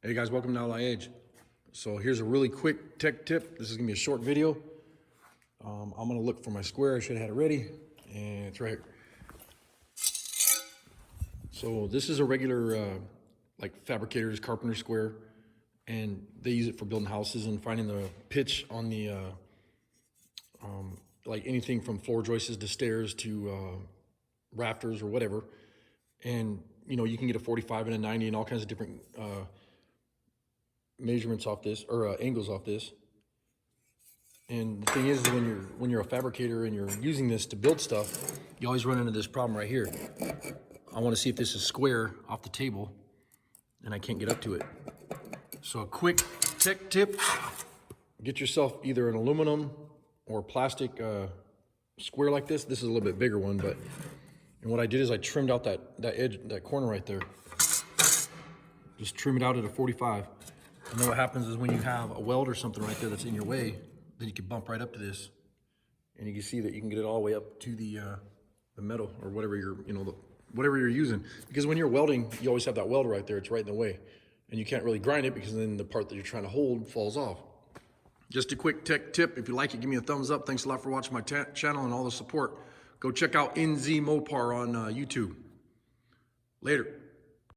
Hey guys, welcome to Ally Edge. So here's a really quick tech tip. This is gonna be a short video. I'm gonna look for my square. I should have had it ready, and it's right here. So this is a regular, like fabricator's carpenter square, and they use it for building houses and finding the pitch on the, like anything from floor joists to stairs to rafters or whatever. And you know, you can get a 45 and a 90 and all kinds of different measurements off this, or angles off this. And the thing is, when you're a fabricator and you're using this to build stuff, you always run into this problem right here. I want to see if this is square off the table, and I can't get up to it. So a quick tech tip: get yourself either an aluminum or plastic square like this. This is a little bit bigger one, but and what I did is I trimmed out that edge, that corner right there. Just trim it out at a 45. And then what happens is when you have a weld or something right there that's in your way, then you can bump right up to this, and you can see that you can get it all the way up to the metal or whatever you're, whatever you're using. Because when you're welding, you always have that welder right there. It's right in the way, and you can't really grind it because then the part that you're trying to hold falls off. Just a quick tech tip. If you like it, give me a thumbs up. Thanks a lot for watching my channel and all the support. Go check out NZ Mopar on YouTube. Later.